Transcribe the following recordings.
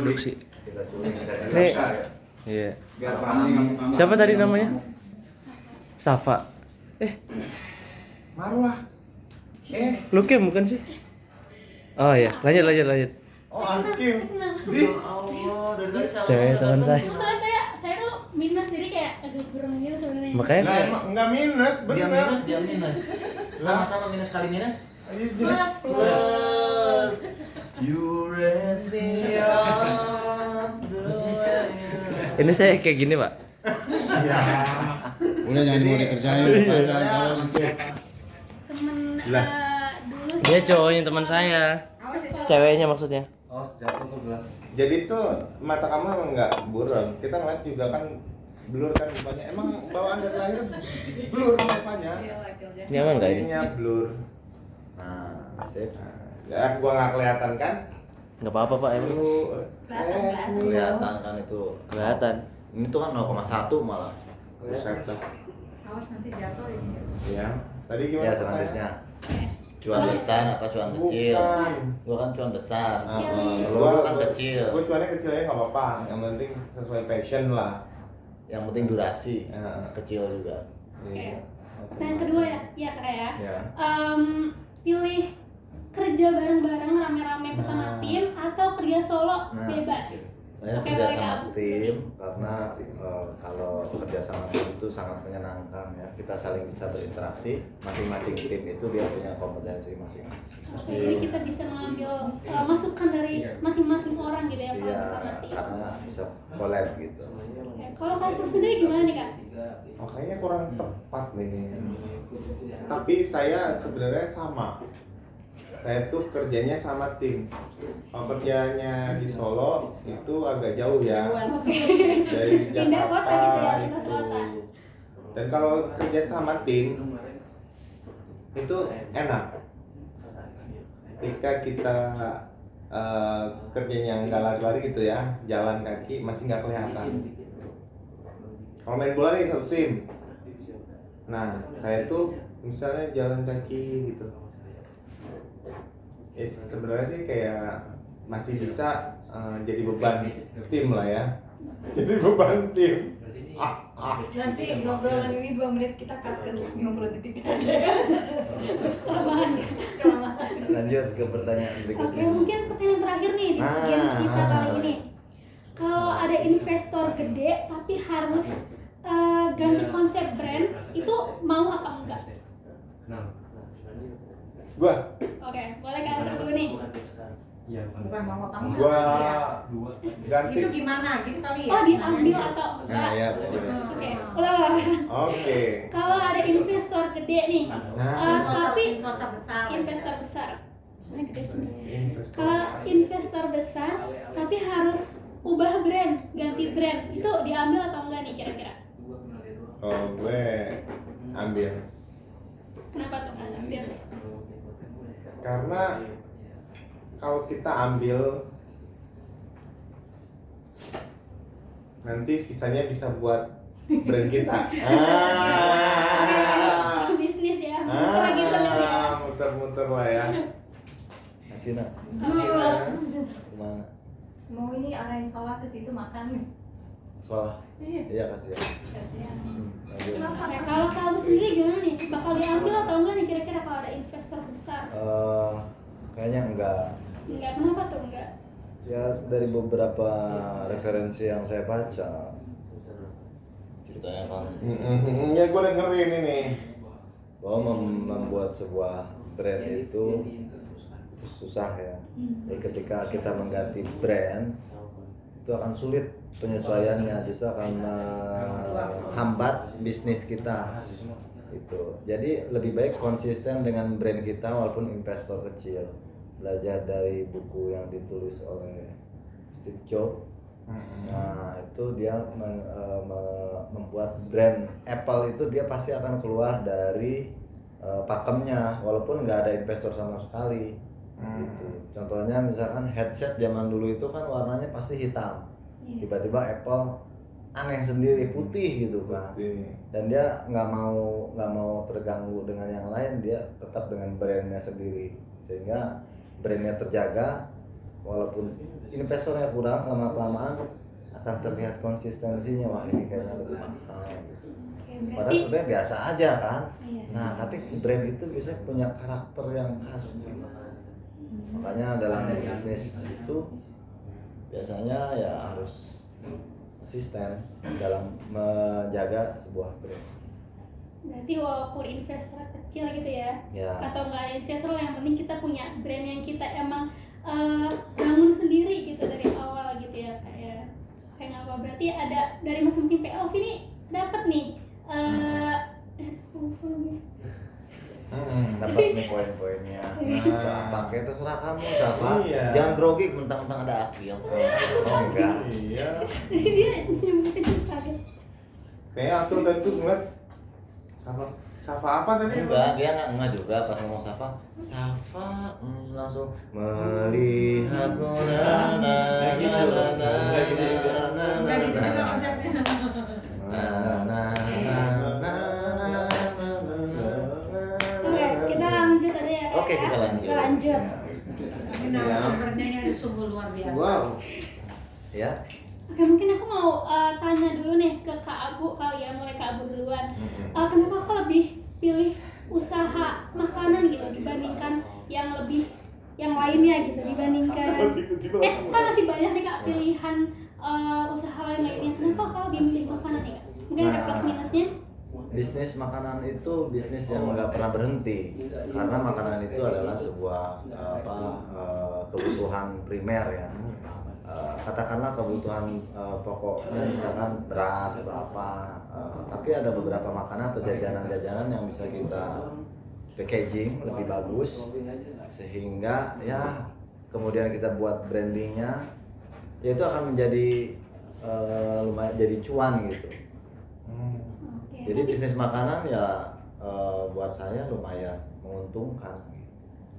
produksi. Kita culik. Nih. Iya. Biar paham. Siapa tadi namanya? Safa. Marwah. Lu Kim bukan sih? Oh iya, lanjut. Oh, Hakim. Di. Allah, dari tadi salah. Cewek teman saya. Masalah saya tuh minus jadi kayak agak kurang gitu sebenarnya. Makanya Lah kayak emang enggak minus, Dia bener. minus, dia minus. Sama-sama minus kali minus. Ini jelas plus. You raise me up the way. ini saya kayak gini, Pak. Ya. Udah jangan mau dikerjain, jangan situ. Temen Lah. dulu Dia cowoknya teman saya. Ceweknya maksudnya. Oh, jatuh ke belas. Jadi tuh mata kamu emang enggak buram. Kita ngeliat juga kan blur kan mukanya. Emang bawaan dari lahir blur mukanya. Nyaman enggak ini? Ininya blur. Nah, sip. Ya gua nggak kelihatan kan? Enggak apa-apa, Pak, emang. Lu Kelihatan kan itu. Kelihatan. Ini tuh kan 0,1 malah. Buset dah. Awas nanti jatuh ini. Ya. Tadi gimana? Ya selanjutnya. Cuan besar apa cuan kecil? Bukan. Gua kan cuan besar. Iya. Lu kan kecil. Gua cuannya kecilnya nggak apa-apa. Yang penting sesuai passion lah. Yang penting durasi. Ya. Kecil juga. Iya. Pertanyaan kedua ya, iya Kak ya. Ya. Pilih kerja bareng-bareng rame-rame bersama tim atau kerja solo bebas. Saya Oke, kerja boleh, sama Kak. tim karena kalau kerja sama tim itu sangat menyenangkan ya. Kita saling bisa berinteraksi. Masing-masing tim itu dia punya kompetensi masing-masing. Oke, jadi kita bisa mengambil masukan dari masing-masing orang gitu ya kalau Iya, bersama tim. karena bisa collab gitu. Oke, kalau Kasur sendiri gimana nih Kak? Oh, kayaknya kurang tepat nih. Tapi saya sebenarnya sama. Saya tuh kerjanya sama tim. Kalau kerjanya di Solo itu agak jauh ya. Oke. Dari Pindah kota Jakarta gitu ya, itu. lintas kota. Dan kalau kerja sama tim itu enak. Ketika kita kerjanya nggak lari-lari gitu ya, jalan kaki masih nggak kelihatan. Kalau main bola nih satu tim. Nah, saya tuh misalnya jalan kaki gitu. Sebenarnya sih kayak masih bisa jadi beban tim lah ya. Jadi beban tim. Nanti ngobrolan ini 2 menit kita cut ke 50 detik aja ya. Kelamaan. Lanjut ke pertanyaan Oke, berikutnya. mungkin pertanyaan terakhir nih di games kita kali ini. Kalau ada investor gede tapi harus ganti konsep brand, itu mau apa enggak? Gua Oke, boleh Kak Asar dulu nih. Bukan mau apa enggak. gua Itu ganti. gimana gitu kali ya? Oh, diambil atau Nah, enggak? ya boleh. Oke, ulang. Oke. Kalau ada investor gede nih, Nah, tapi Investor besar. investor besar, soalnya gede sih. investor. Kalau investor besar tapi harus ubah brand, ganti brand, itu diambil atau enggak nih kira-kira? Oh, gue ambil. Kenapa tuh Kak Asar ambil? Karena kalau kita ambil nanti sisanya bisa buat brand kita. Bisnis ya, muter gitu kan ya. Muter-muter lah ya. Asina. Nah, Kemana? Mau ini arahin sholat ke situ makan. Sekolah. Iya kasih ya. Lanjut. Oke, kalau kamu sendiri gimana nih? Bakal diambil atau enggak nih kira-kira kalau ada investor besar? Kayaknya enggak. Enggak, kenapa tuh enggak? Ya dari beberapa referensi yang saya baca ceritanya kan ya gue dengerin ini. bahwa membuat sebuah brand itu susah ya. Jadi ketika kita mengganti brand itu akan sulit penyesuaiannya, justru akan menghambat bisnis kita itu. Jadi lebih baik konsisten dengan brand kita walaupun investor kecil. Belajar dari buku yang ditulis oleh Steve Jobs. Nah itu dia membuat brand Apple itu dia pasti akan keluar dari pakemnya walaupun nggak ada investor sama sekali. Gitu. Contohnya misalkan headset zaman dulu itu kan warnanya pasti hitam. Tiba-tiba Apple aneh sendiri putih gitu kan. Dan dia nggak mau terganggu dengan yang lain, dia tetap dengan brandnya sendiri sehingga brandnya terjaga, walaupun investornya kurang, lama kelamaan akan terlihat konsistensinya, wah ini kayaknya lebih mahal gitu. Oke, Padahal berarti sebenarnya biasa aja kan. Iya sih. Nah, tapi brand itu biasanya punya karakter yang khas. Makanya dalam bisnis itu biasanya ya harus konsisten dalam menjaga sebuah brand. berarti walaupun investor kecil gitu ya, Ya. atau nggak ada investor, yang penting kita punya brand yang kita emang bangun sendiri gitu dari awal gitu ya kayak. Oke, nggak apa, berarti ada dari masing-masing POV nih dapat nih lupa lagi. Dapat nih poin-poinnya. Nah, pakai terserah kamu, Safa. Iya. Jangan grogi mentang-mentang ada akil. Oh enggak. Iya. Jadi dia nyebutin kaget. Kayaknya aku tadi tuh ngeliat Safa apa tadi? Enggak, dia enggak juga pas ngomong Safa. Safa langsung melihatmu na na na na na Nggak gitu juga konsepnya. Oke, kita lanjut aja ya Kak, Oke, ya. kita lanjut. Kita lanjut. Tapi narasumbernya ini sungguh luar biasa. Wow. Ya. Oke, mungkin aku mau tanya dulu nih ke Kak Abu kali ya, mulai Kak Abu duluan. Kenapa aku lebih pilih usaha makanan gitu dibandingkan yang lainnya gitu, dibandingkan kan masih banyak nih Kak pilihan usaha lainnya. Kenapa Kak lebih milih makanan nih Kak? Mungkin ada plus minusnya? Bisnis makanan itu bisnis yang nggak pernah berhenti karena makanan itu adalah sebuah kebutuhan primer ya. Katakanlah kebutuhan pokoknya misalkan beras atau apa, tapi ada beberapa makanan atau jajanan-jajanan yang bisa kita packaging lebih bagus sehingga ya kemudian kita buat brandingnya, ya itu akan menjadi lumayan jadi cuan gitu. Oke, Jadi tapi- bisnis makanan ya buat saya lumayan menguntungkan.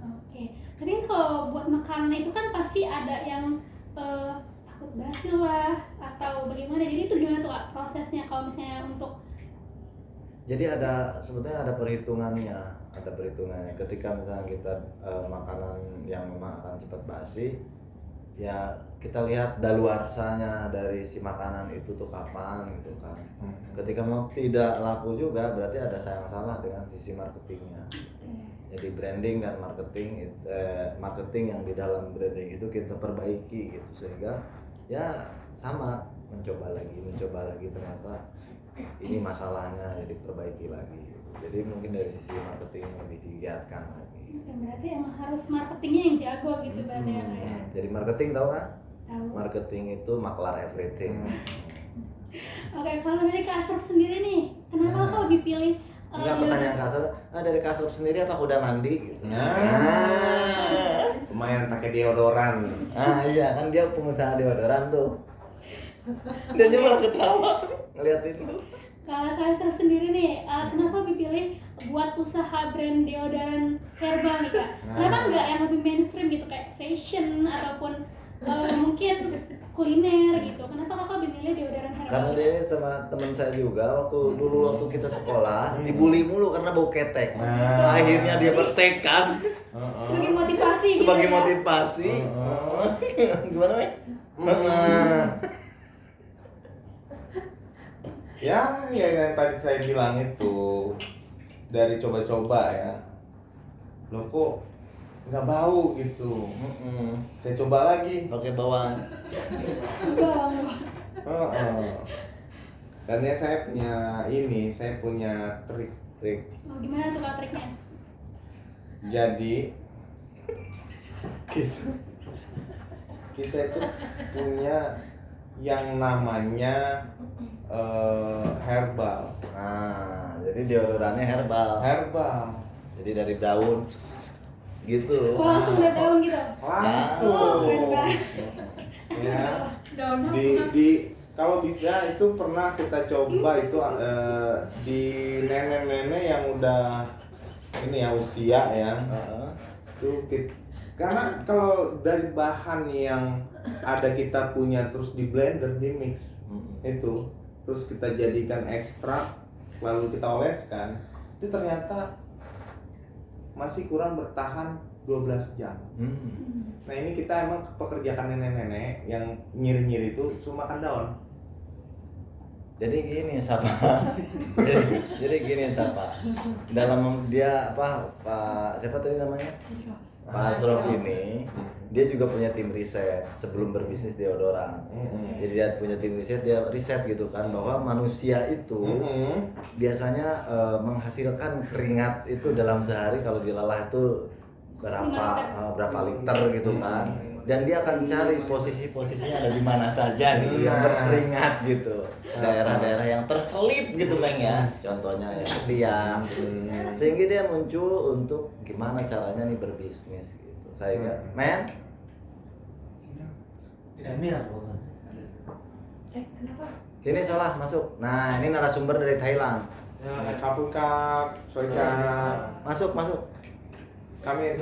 Oke, tapi kan kalau buat makanan itu kan pasti ada yang takut basi lah atau bagaimana. Jadi itu gimana tuh Kak prosesnya kalau misalnya untuk Jadi sebetulnya ada perhitungannya. Ketika misalnya kita makanan yang memang akan cepat basi, ya kita lihat daluarsanya dari si makanan itu tuh kapan gitu kan. Ketika mau tidak laku juga berarti ada yang salah dengan sisi marketingnya. Jadi branding dan marketing yang di dalam branding itu kita perbaiki gitu sehingga ya sama mencoba lagi ternyata ini masalahnya jadi perbaiki lagi gitu. Jadi mungkin dari sisi marketing lebih digiatkan lagi. berarti emang harus marketingnya yang jago gitu berarti ya Kak ya. Jadi marketing tahu kan? Tahu. Marketing itu maklar everything. Oke, kalau dari Kak Asraf sendiri nih, kenapa Kak lebih pilih Enggak, pertanyaan kasar. Dari kasur sendiri apa udah mandi gitu. Lumayan pakai deodoran. Iya kan dia pengusaha deodoran tuh. Dan dia malah ketawa ngeliatin tuh. Kalau Kak Asraf sendiri nih, kenapa lebih pilih buat usaha brand deodoran herbal nih Kak? Kenapa nggak yang lebih mainstream gitu kayak fashion ataupun mungkin kuliner gitu? Kenapa Kakak lebih milih deodoran herbal? Karena dia ini sama teman saya juga waktu kita sekolah dibully mulu karena bau ketek. Akhirnya dia bertekad sebagai motivasi gitu sebagai ya? motivasi. Gimana, Mek? Ya yang tadi saya bilang itu dari coba-coba ya. Loh kok nggak bau gitu. Saya coba lagi. Pakai bawang. Dan ya saya punya trik. Oh, gimana tuh Kak triknya? Jadi kita itu punya yang namanya herbal. Nah, jadi deodorannya herbal. Jadi dari daun gitu. Oh, langsung dari daun gitu? Langsung. Oh, keren banget. Ya. Daun Kalau bisa itu pernah kita coba itu di nenek-nenek yang udah ini ya usia ya. Karena kalau dari bahan yang ada kita punya terus di blender, di mix itu, terus kita jadikan ekstrak lalu kita oleskan, itu ternyata masih kurang bertahan 12 jam. Hmm. Nah ini kita emang pekerjaan nenek-nenek yang nyiri-nyiri itu cuma makan daun. Jadi gini Sapa. jadi gini Sapa. Dalam dia apa Pak siapa tadi namanya? Pak Asrof ini dia juga punya tim riset sebelum berbisnis deodoran. Jadi dia punya tim riset, dia riset gitu kan bahwa manusia itu biasanya menghasilkan keringat itu dalam sehari kalau dilelah itu berapa liter gitu kan. Dan dia akan cari posisi-posisinya ada di mana saja gitu yang berkeringat gitu. Daerah-daerah yang terselip gitu Bang ya. Contohnya ya tiang. Sehingga dia muncul untuk gimana caranya nih berbisnis gitu. Saya kira, men Kenapa? sini Solah masuk. Nah, ini narasumber dari Thailand. Kapun kap, soika. Masuk. Kamin.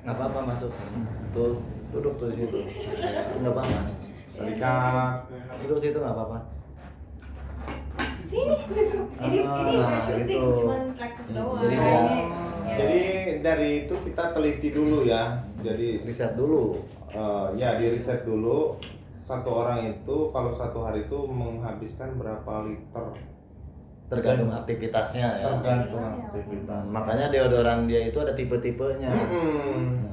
Nggak apa-apa masuk. Tuh, duduk tuh di situ. Nggak apa-apa. Soika. Duduk situ nggak apa-apa. Sini. Ini Ah, syuting gitu. cuman practice doang. Jadi Jadi dari itu kita teliti dulu ya. Jadi riset dulu. ya di riset dulu satu orang itu kalau satu hari itu menghabiskan berapa liter Tergantung aktivitasnya ya. tergantung aktivitas. Makanya deodoran dia itu ada tipe-tipenya.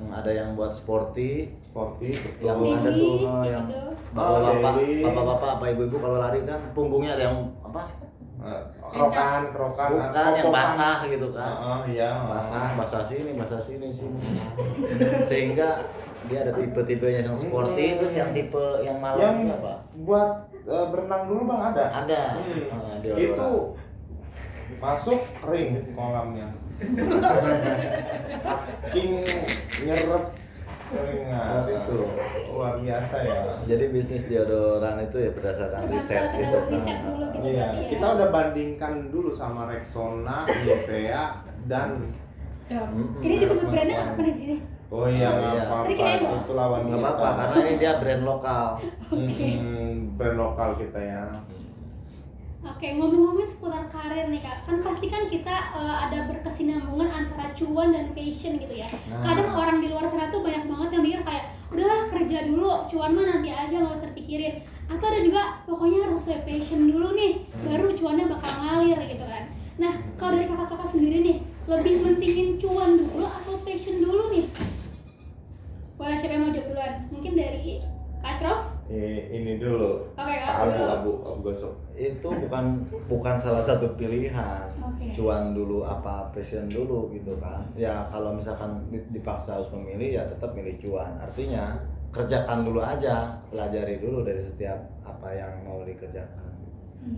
Ada yang buat sporty, Sporty yang betul. ada tuh Daily, yang gitu. Daily. bapak-bapak, apa ibu-ibu kalau lari kan punggungnya ada yang apa? Kerokan Bukan yang basah gitu kan. Iya Basah sini. Sehingga dia ada tipe-tipenya yang sporty, terus yang tipe yang malam yang itu apa? buat berenang dulu Bang ada. Ada. Deodoran. Itu masuk ring kolamnya. Saking nyerep keringat itu luar biasa ya. Jadi bisnis deodoran itu ya berdasarkan riset gitu. Riset dulu gitu. Iya, berarti ya. kita udah bandingkan dulu sama Rexona, Nivea dan Ini disebut brandnya apa nih di sini? oh iya Oh, nggak iya. apa-apa Tadi kirain bos. itu lawan Nggak kita. apa-apa karena ini dia brand lokal. Brand lokal kita ya. Oke, ngomong-ngomong seputar karir nih Kak, kan pasti kan kita ada berkesinambungan antara cuan dan passion gitu ya. Kadang orang di luar sana tuh banyak banget yang mikir kayak, udahlah kerja dulu, cuan mah nanti aja nggak usah dipikirin. Atau ada juga pokoknya harus sesuai passion dulu nih, baru cuannya bakal ngalir gitu kan. Nah, kalau dari kakak-kakak sendiri nih, lebih mentingin cuan dulu atau passion dulu nih? Boleh siapa yang mau jawab duluan? Mungkin dari Kak Asrof? Ini dulu. Oke Kak. Abu gosok. Itu bukan salah satu pilihan. Oke. Cuan dulu apa passion dulu gitu kan. Ya kalau misalkan dipaksa harus memilih ya tetap milih cuan. Artinya kerjakan dulu aja, pelajari dulu dari setiap apa yang mau dikerjakan.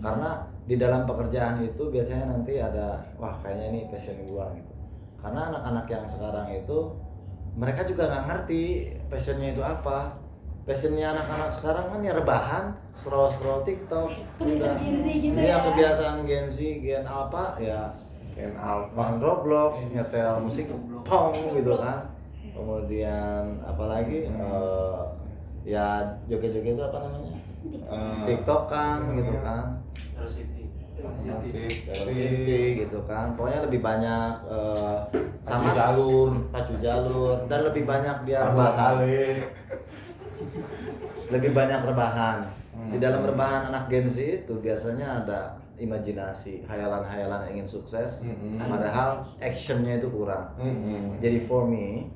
Karena di dalam pekerjaan itu biasanya nanti ada wah kayaknya ini passion gua gitu. Karena anak-anak yang sekarang itu mereka juga nggak ngerti passionnya itu apa. Passionnya anak-anak sekarang kan ya rebahan, scroll TikTok, Kebiasaan Gen Z gitu iya, ya. kebiasaan Gen Z, Gen apa ya, Ken Alpha. main Roblox, nyetel musik pong gitu kan, kemudian apalagi ya joget-joget itu apa namanya, TikTok kan gitu kan, City gitu kan, pokoknya lebih banyak sama pacu jalur dan lebih banyak dia rebahan. Lebih banyak rebahan. Di dalam rebahan anak Gen Z itu biasanya ada imajinasi, hayalan-hayalan ingin sukses, padahal actionnya itu kurang. Jadi for me,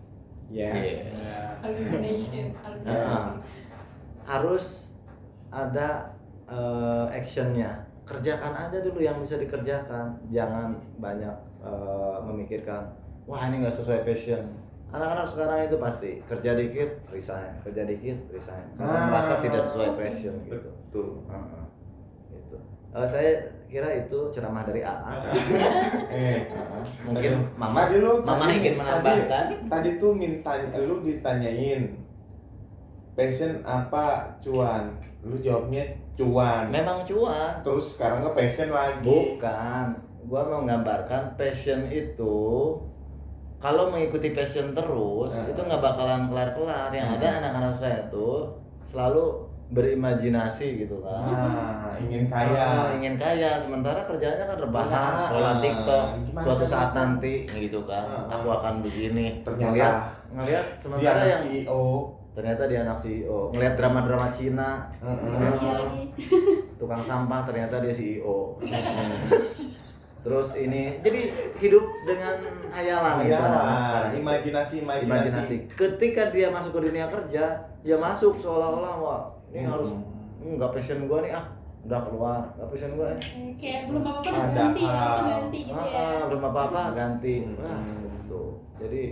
Yes. Hallucination. harus ada actionnya. Kerjakan aja dulu yang bisa dikerjakan, jangan banyak memikirkan, wah ini nggak sesuai passion. Anak-anak sekarang itu pasti kerja dikit resign, karena merasa tidak sesuai passion gitu. Betul. Gitu. Saya kira itu ceramah dari AA. Mungkin Mama ingin menambahkan. Tadi tuh lu ditanyain passion apa cuan, lu jawabnya cuan. Memang cuan. Terus sekarang ke passion lagi. Bukan, gua mau menggambarkan passion itu kalau mengikuti passion terus itu nggak bakalan kelar-kelar. Yang ada anak-anak saya tuh selalu berimajinasi gitu kan. Ingin kaya. Ingin kaya, sementara kerjanya kan rebahan, Ah, sekolah TikTok. gimana Suatu caranya? saat nanti gitu kan, aku akan begini. Ternyata Ngelihat Dia sementara anak yang CEO. ternyata dia anak CEO. Ngelihat drama-drama Cina, Jadi tukang sampah ternyata dia CEO. Terus ini jadi hidup dengan hayalan gitu anak-anak sekarang. Imajinasi. Ketika dia masuk ke dunia kerja, ya masuk seolah-olah wah ini harus nggak passion gua nih udah keluar nggak passion gua kayak belum apa-apa udah Ada ganti ya, hal. udah ganti gitu ya. belum apa-apa ganti. Nah, gitu. Jadi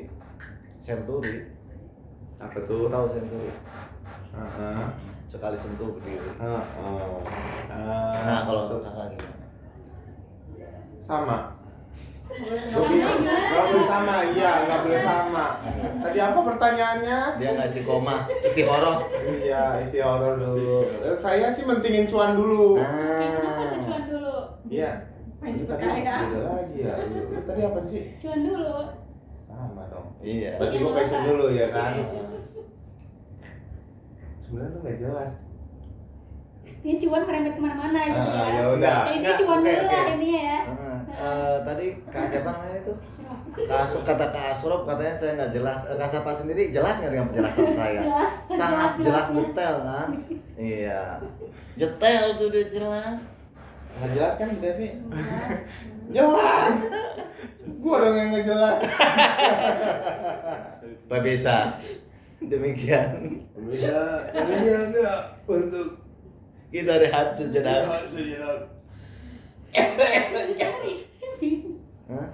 Century, Apa aku tuh? tahu Century. Heeh. Sekali sentuh berdiri. Nah, Kalau kakak gimana? sama. Nggak boleh sama, iya nggak boleh sama. Tadi apa pertanyaannya? Dia nggak istiqomah, istihoroh. Iya, horor dulu. Saya sih mentingin cuan dulu. Kenapa tuh cuan dulu? Iya. Main Lu cepet tadi kaya. beda lagi ya. Lu tadi apa sih? Cuan dulu. Sama dong. Iya. Berarti gua passion dulu ya kan? Sebenarnya lu nggak jelas. Ini cuan merembet kemana-mana gitu ya. Ya udah. Ini Nggak, cuan oke, dulu oke. lah ini ya. Tadi Kak siapa namanya itu? Asrof. Kata Kak Asrop katanya saya nggak jelas. Kak Sapa sendiri jelas nggak dengan penjelasan saya? Jelas, Sangat jelas jelas-jelasnya. detail kan? Iya. Detail tuh dia jelas. Nggak jelas kan, Devi? Jelas. Gua dong yang nggak jelas. Pak Besa. Demikian. Bisa. Ini ada untuk Kita rehat sejenak. sejenak. Hah?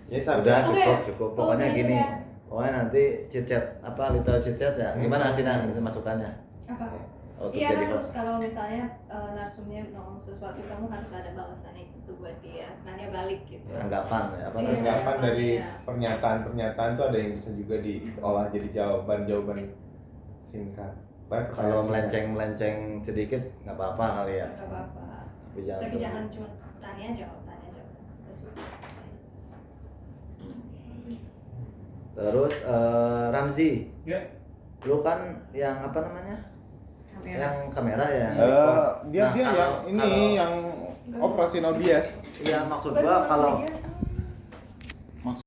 Ya Udah sudah. cukup. Pokoknya Oke, gini. udah. Pokoknya nanti chit-chat apa little chit-chat ya. Gimana sih Nan itu masukannya? Apa? Untuk Iya jadi harus host. kalau misalnya narsumnya ngomong sesuatu kamu harus ada balasannya gitu buat dia, nanya balik gitu. Anggapan ya apa Iya. namanya? Tanggapan dari Iya. pernyataan tuh ada yang bisa juga diolah jadi jawaban singkat. Kalau melenceng sedikit nggak apa-apa kali ya. Gak apa-apa. Tapi Tapi jangan cuma tanya jawab. Nggak suka. Terus Ramzi, Ya. lu kan yang apa namanya? Kamera. Yang kamera ya. Dia Nah, yang kalau- ini yang operasi OBS. Iya maksud Baru gua masuk kalau aja.